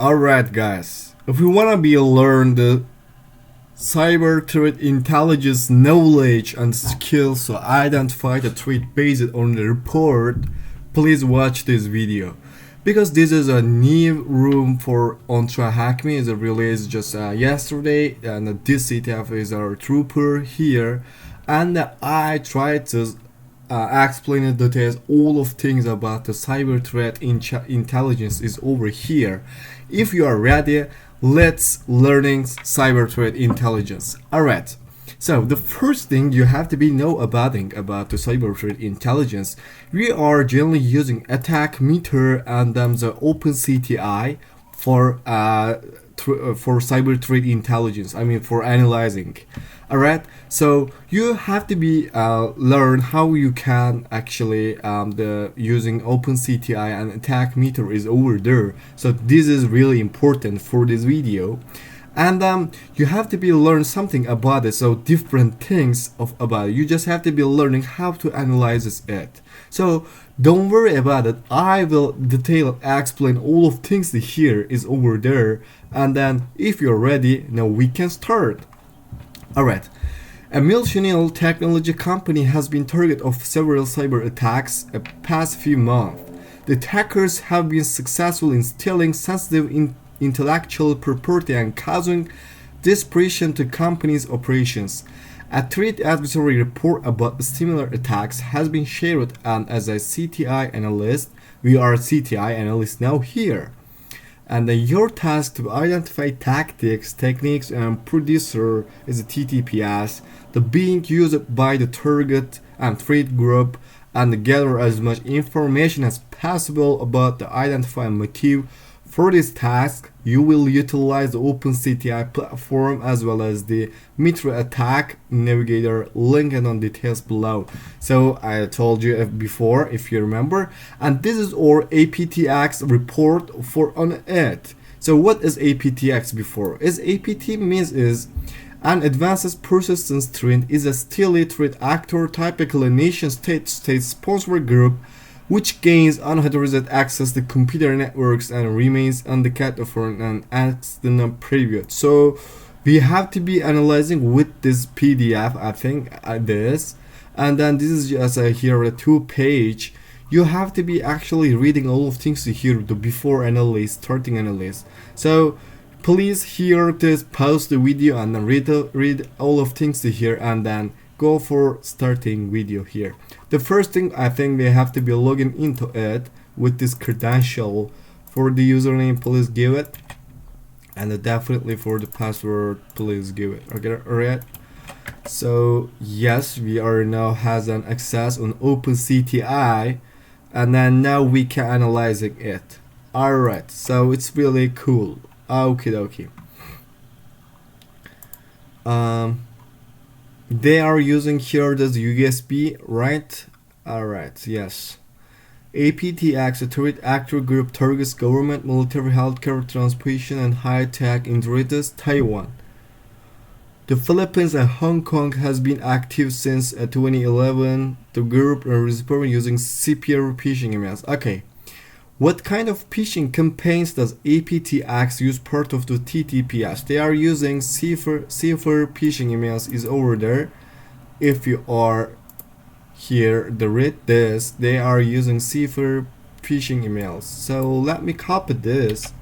Alright guys, if we wanna be learn the cyber threat intelligence knowledge and skills to identify the threat based on the report, please watch this video. Because this is a new room for on TryHackMe is released just yesterday, and this CTF is our trooper here, and I tried to explain in details all of things about the cyber threat intelligence is over here. If you are ready, let's learning cyber threat intelligence. Alright, so the first thing you have to be know about the cyber threat intelligence, we are generally using attack meter and the OpenCTI for cyber threat intelligence. I mean for analyzing. Alright, so you have to be learn how you can actually the using OpenCTI and attack meter is over there. So this is really important for this video, and you have to be learn something about it. So different things about it. You just have to be learning how to analyze it. So don't worry about it. I will detail explain all of things here is over there, and then if you're ready, now we can start. Alright, a multinational technology company has been target of several cyber attacks the past few months. The attackers have been successful in stealing sensitive intellectual property and causing disruption to companies' operations. A threat advisory report about similar attacks has been shared, and as a CTI analyst, we are CTI analysts now here. And your task to identify tactics, techniques, and producer is a TTPS, the being used by the target and threat group, and gather as much information as possible about the identified motive. For this task, you will utilize the OpenCTI platform as well as the Mitra attack navigator linked on details below. So I told you before, if you remember, and this is our APTX report for on it. So what is APTX before? Is APT means is an advanced persistence threat is a steely threat actor, typically a nation state sponsor group which gains unauthorized access to computer networks and remains undetected for an extended period. So we have to be analyzing with this PDF, I think this, and then this is just here a 2-page. You have to be actually reading all of things here, the before analysis, starting analysis. So please here just pause the video and then read all of things here and then go for starting video here. The first thing I think we have to be logging into it with this credential. For the username, please give it, and definitely for the password, please give it. Okay, alright. So yes, we are now has an access on OpenCTI, and then now we can analyzing it. Alright, so it's really cool. Okay. They are using here this USB, right? Alright, yes. APTX, a threat actor group, targets government, military, healthcare, transportation, and high-tech industries, Taiwan. The Philippines and Hong Kong has been active since 2011. The group is using CPR phishing emails. Okay. What kind of phishing campaigns does APTX use part of the TTPS? They are using cipher phishing emails is over there. If you are here, read this, they are using cipher phishing emails. So let me copy this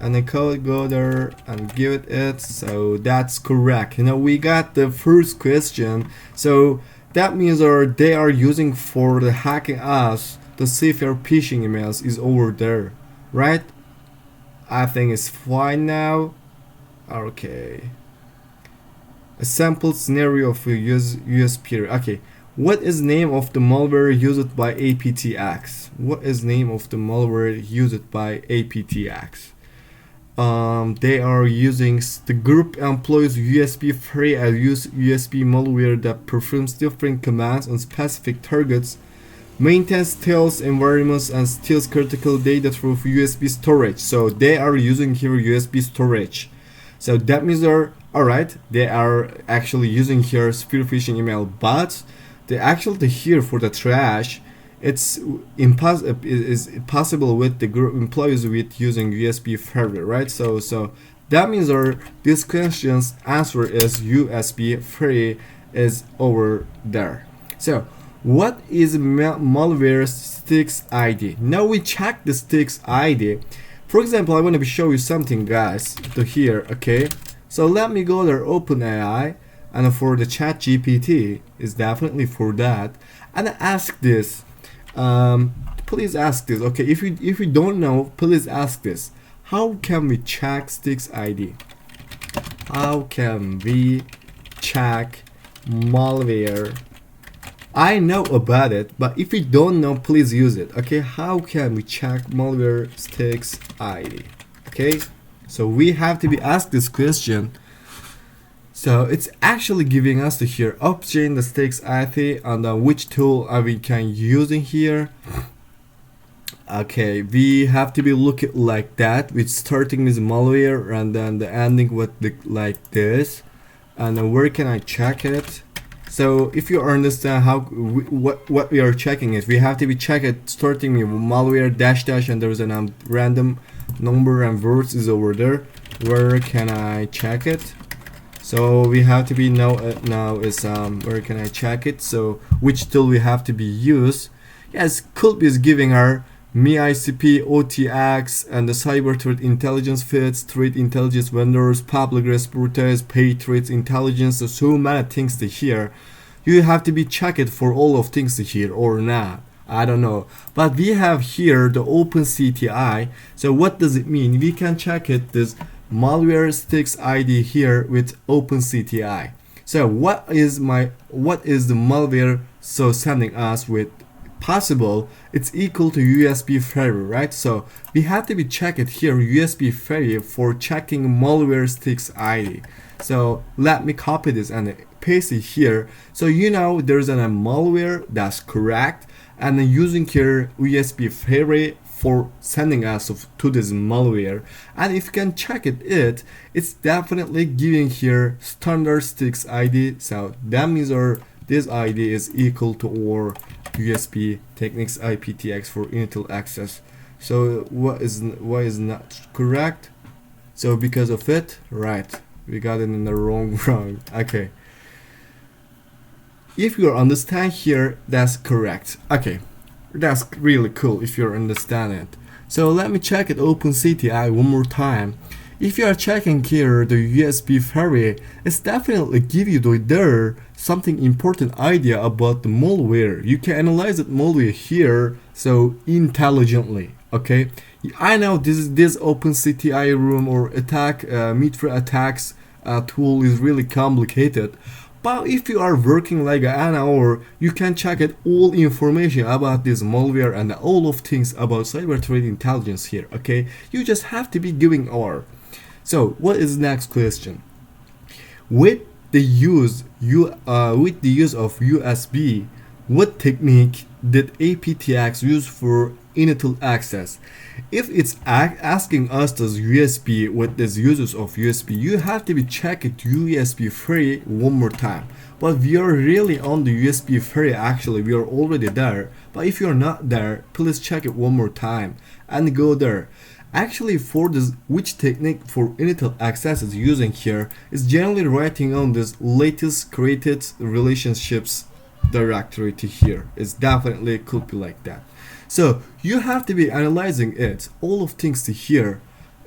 and then go there and give it. So that's correct. We got the first question. So that means they are using for the hacking us. The cipher phishing emails is over there, right? I think it's fine now. Okay. A sample scenario of a USP. Okay. What is name of the malware used by APTX? What is name of the malware used by APTX? They are using the group employs USB free and use USB malware that performs different commands on specific targets, maintains steals environments, and steals critical data through USB storage. So they are using here USB storage. So that means they are actually using here spear phishing email, but the here for the trash it's is possible with the group employees with using USB firmware, right? So that means this question's answer is USB free is over there. So what is malware sticks ID? Now we check the sticks ID. For example, I want to show you something, guys, to here. Okay, so let me go there, OpenAI, and for the chat GPT is definitely for that, and ask this. Please ask this. Okay, if you don't know, please ask this. How can we check sticks ID? How can we check malware? I know about it, but if you don't know, please use it. Okay, how can we check malware sticks ID? Okay, so we have to be asked this question. So it's actually giving us to here obtain the sticks ID and which tool we can use in here. Okay, we have to be looking like that, with starting with malware and then the ending with the like this. And then where can I check it? So if you understand how what we are checking is, we have to be check it starting with malware dash dash, and there's a random number and words is over there. Where can I check it? So we have to be now is where can I check it? So which tool we have to be used? Yes, Culp is giving our MICP, OTX, and the cyber threat intelligence fits, threat intelligence vendors, public response, pay threat intelligence. So many things to hear. You have to be checked for all of things to hear or not. I don't know. But we have here the OpenCTI. So what does it mean? We can check it this malware sticks ID here with OpenCTI. So what is the malware so sending us with possible? It's equal to USB firmware, right? So we have to be check it here USB firmware for checking malware sticks ID. So let me copy this and paste it here. So there's a malware, that's correct, and then using here USB firmware for sending us to this malware. And if you can check it's definitely giving here standard sticks ID. So that means this ID is equal to or USB Techniques IPTX for Intel access. So why is not correct? So because of it, right? We got it in the wrong. Okay. If you understand here, that's correct. Okay. That's really cool if you understand it. So let me check it OpenCTI one more time. If you are checking here the USB firmware, it's definitely give you there something important idea about the malware. You can analyze it malware here so intelligently. Okay, I know this OpenCTI room or attack Mitra attacks tool is really complicated. But if you are working like an hour, you can check it all information about this malware and all of things about cyber threat intelligence here. Okay, you just have to be giving hour. So what is next question? With the use of USB, what technique did APTX use for initial access? If it's asking us this USB with this uses of USB, you have to be check it USB free one more time. But we are really on the USB free. Actually, we are already there. But if you're not there, please check it one more time and go there. Actually, for this, which technique for initial access is using here is generally writing on this latest created relationships directory to here. It's definitely could be like that. So you have to be analyzing it all of things to here.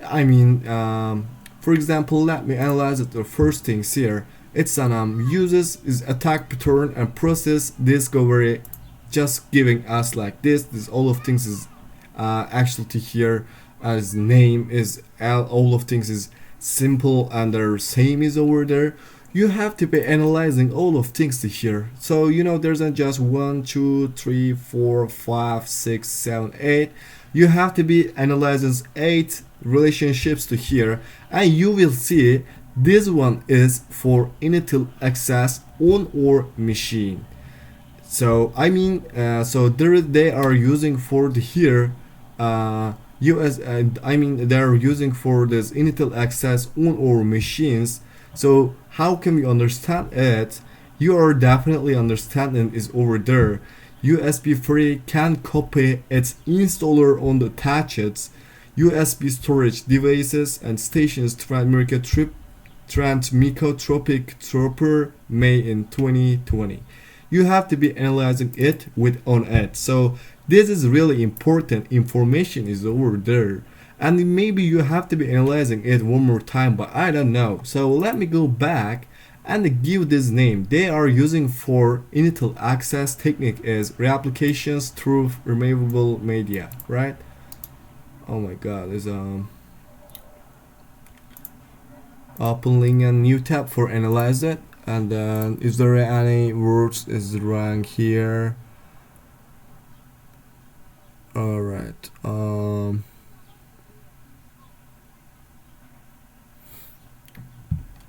I mean, for example, let me analyze it. The first things here, it's an uses is attack pattern and process discovery, just giving us like this all of things is actually to here as name is all of things is simple and the same is over there. You have to be analyzing all of things to here. So there's not just 1 2 3 4 5 6 7 8. You have to be analyzing 8 relationships to here, and you will see this one is for initial access on our machine. So I mean they are using for the here they're using for this initial access on our machines. So how can we understand it? You are definitely understanding is over there. USB 3 can copy its installer on the attached USB storage devices and stations Transmicotropic Trooper May in 2020. You have to be analyzing it with on it. So this is really important. Information is over there. And maybe you have to be analyzing it one more time, but I don't know. So let me go back and give this name. They are using for initial access technique is reapplications through removable media, right? Oh my god, there's opening a new tab for analyze it. And then is there any words is wrong here? All right.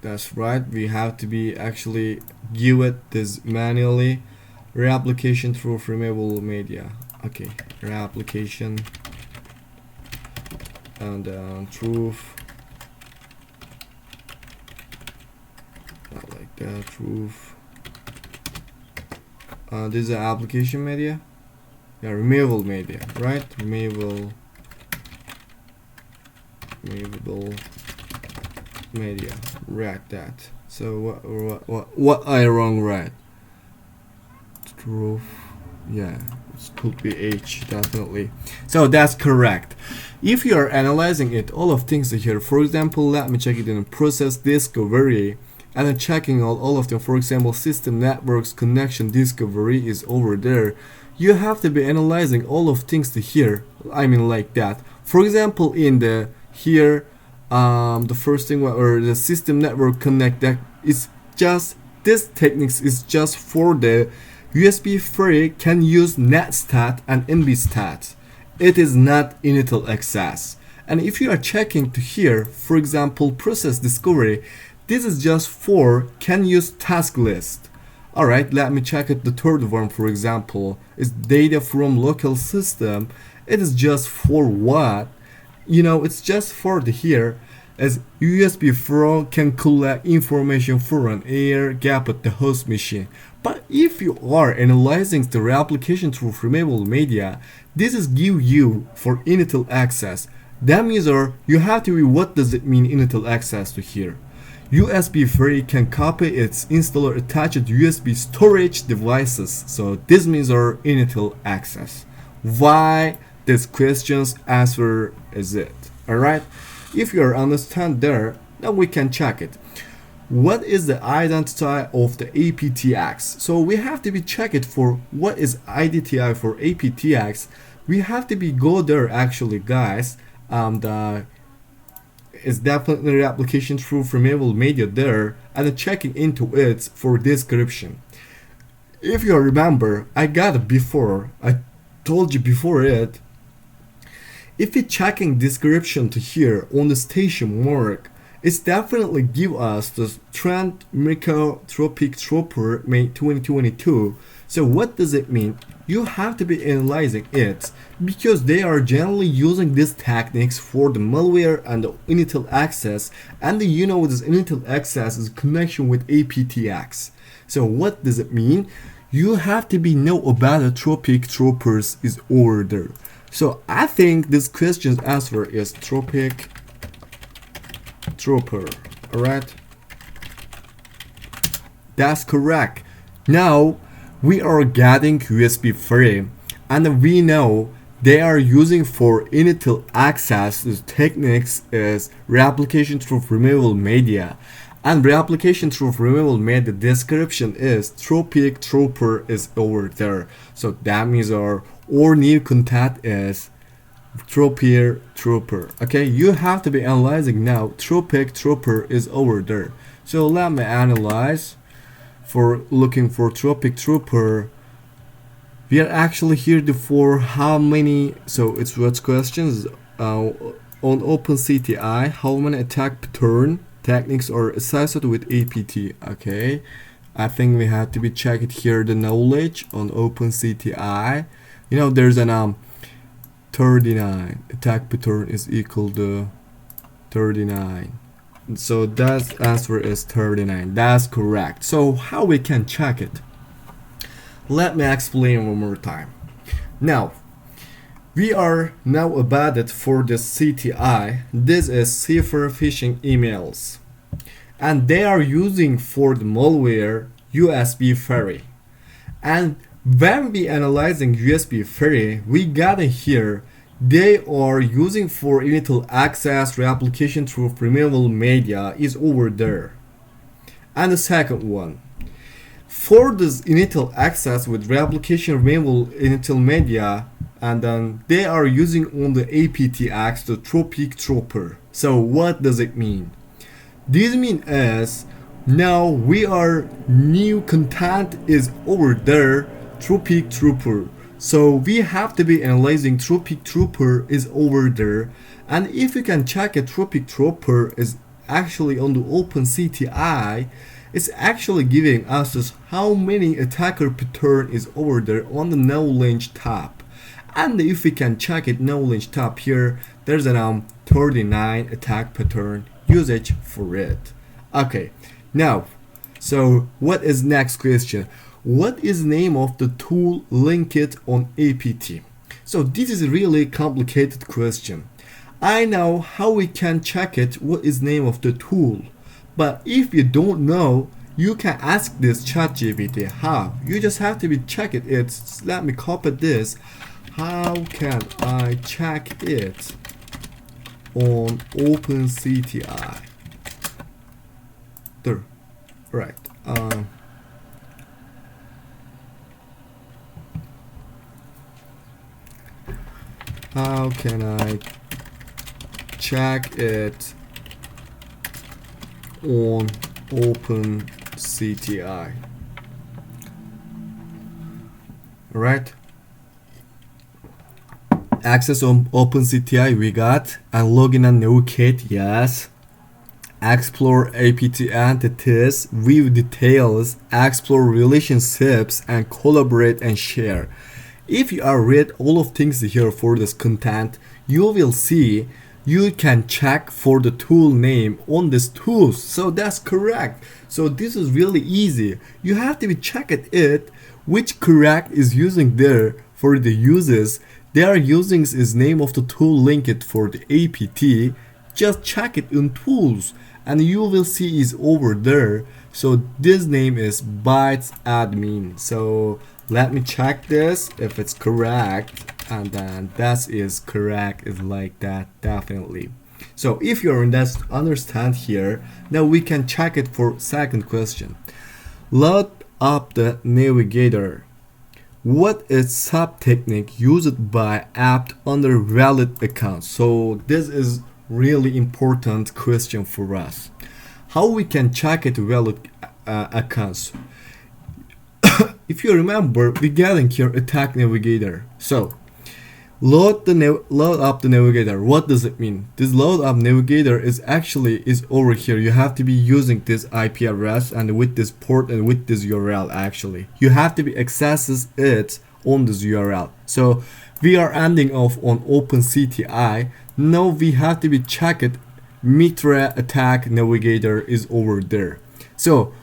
That's right. We have to be actually give it this manually. Reapplication through removable media. Okay, reapplication and truth. Not like that. Truth. This is an application media. Yeah, removable media, right? Removable media, right? That. So what I wrong, right? Truth. Yeah, it could be H definitely. So that's correct. If you are analyzing it, all of things are here. For example, let me check it in process discovery. And then checking all of them. For example, system networks connection discovery is over there. You have to be analyzing all of things to here. I mean like that. For example, in the here, the first thing or the system network connect, that is just this techniques is just for the USB 3 can use netstat and mbstat. It is not initial access. And if you are checking to here, for example, process discovery, this is just for can use task list. Alright, let me check it. The third one, for example, is data from local system. It is just for what? You know, it's just for the here as USB 4 can collect information for an air gap at the host machine. But if you are analyzing the reapplication through removable media, this is give you for initial access. That means you have to be what does it mean initial access to here. USB 3 can copy its installer attached USB storage devices. So this means our initial access. Why this question's answer is it? Alright? If you understand there, then we can check it. What is the identity of the aptX? So we have to be check it for what is identity for aptX. We have to be go there actually, guys. It's definitely reapplication through removable media there and checking into it for description. If you remember, I got it before. I told you before it. If you checking description to here on the station mark, it's definitely give us the Transmicotropic Trooper May 2022. So what does it mean? You have to be analyzing it because they are generally using these techniques for the malware and the initial access, and you know this initial access is connection with aptX. So what does it mean? You have to be know about the tropic troopers is over there. So I think this question's answer is tropic trooper. Alright, that's correct. Now we are getting USB 3 and we know they are using for initial access techniques is reapplication through removable media, and reapplication through removable media description is tropic trooper is over there. So that means our new contact is tropic trooper. Okay, you have to be analyzing now. Tropic trooper is over there. So let me analyze for looking for tropic trooper. We are actually here for how many, so it's what questions on OpenCTI, how many attack pattern techniques are associated with APT. Okay, I think we have to be check it here the knowledge on OpenCTI. You know there's an 39 attack pattern is equal to 39. So that answer is 39. That's correct. So how we can check it? let me explain one more time. Now, we are now about it for the CTI. This is cipher phishing emails. And they are using for the malware USB Ferry. And when we analyzing USB Ferry, we got it here. They are using for initial access reapplication through programmable media is over there. And the second one, for this initial access with reapplication programmable initial media, and then they are using on the aptX the Tropic Trooper. So what does it mean? This means is now we are new content is over there Tropic Trooper. So we have to be analyzing Tropic Trooper is over there, and if you can check a Tropic Trooper is actually on the OpenCTI, it's actually giving us just how many attacker pattern is over there on the knowledge tab. And if we can check it knowledge tab here, there's around 39 attack pattern usage for it. Okay, now, so what is next question? What is name of the tool linked on APT? So this is a really complicated question. I know how we can check it, what is name of the tool. But if you don't know, you can ask this ChatGPT how. You just have to be check it. It's let me copy this. How can I check it on OpenCTI? There, right. How can I check it on OpenCTI? Right. Access on OpenCTI we got, and login and navigate, yes. Explore APT entities, view details, explore relationships, and collaborate and share. If you are read all of things here for this content, you will see you can check for the tool name on this tools. So that's correct. So this is really easy. You have to be check it which correct is using there for the users. They are using is name of the tool linked for the APT. Just check it in tools and you will see is over there. So this name is bytes admin. So let me check this if it's correct, and then that is correct is like that definitely. So if you understand here, now we can check it for second question. Load up the navigator. What is sub technique used by app under valid account? So this is really important question for us. How we can check it valid accounts? If you remember, we getting here attack navigator. So load up the navigator. What does it mean? This load up navigator is actually is over here. You have to be using this IP address and with this port and with this URL. Actually, you have to be accesses it on this URL. So we are ending off on OpenCTI. Now we have to be check it. Mitra attack navigator is over there. So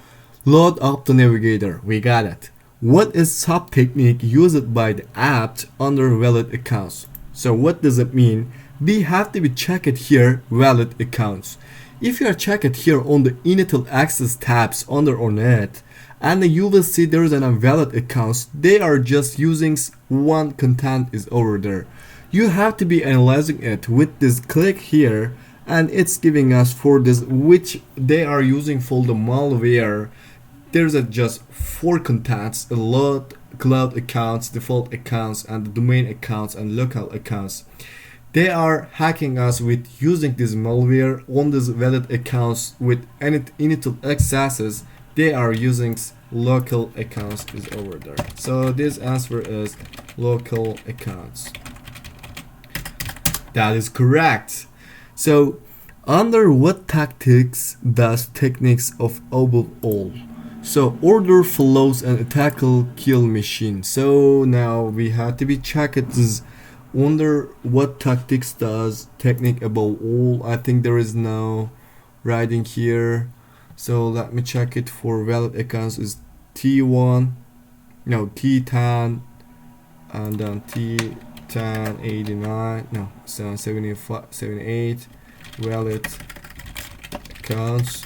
load up the navigator. We got it. What is sub technique used by the app under valid accounts? So what does it mean? We have to be check it here valid accounts. If you are check it here on the initial access tabs under on it, and you will see there is an invalid accounts. They are just using one content is over there. You have to be analyzing it with this click here, and it's giving us for this which they are using for the malware. There's just 4 contents: a lot cloud accounts, default accounts, and the domain accounts and local accounts. They are hacking us with using this malware on this valid accounts with any initial accesses. They are using local accounts is over there. So this answer is local accounts. That is correct. So under what tactics does techniques of above all? So order follows an attacker kill machine. So now we have to be check it is under what tactics does technique above all. I think there is no writing here. So let me check it for valid accounts is T1. no, T10 and then T10 89, no, 75 78 valid accounts.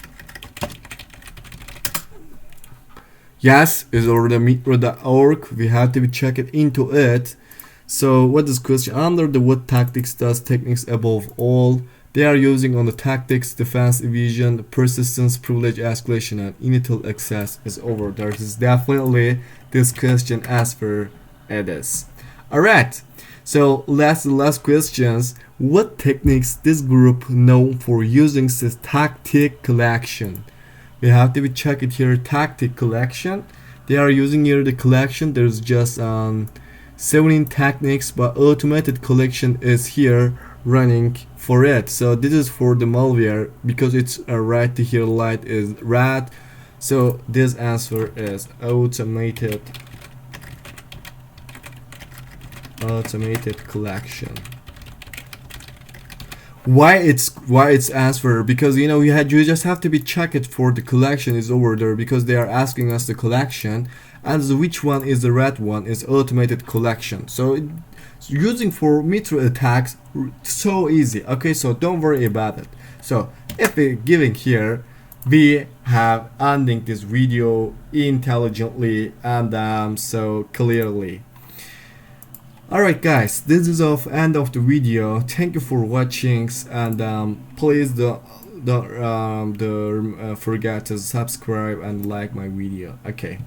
Yes, is already metro.org. We have to check it into it. So what is question? Under the what tactics does techniques above all? They are using on the tactics, defense, evasion, persistence, privilege escalation, and initial access is over. There is definitely this question answer it is. Alright, so last questions. What techniques this group known for using this tactic collection? We have to check it here, tactic collection. They are using here the collection. There's just 17 techniques, but automated collection is here running for it. So this is for the malware because it's right here light is red. So this answer is automated collection. Why it's answer? Because you just have to be check it for the collection is over there, because they are asking us the collection, and which one is the red one is automated collection. So using for metro attacks so easy. Okay, so don't worry about it. So if we're giving here, we have ending this video intelligently and so clearly. Alright guys, this is the end of the video. Thank you for watching, and please don't forget to subscribe and like my video. Okay.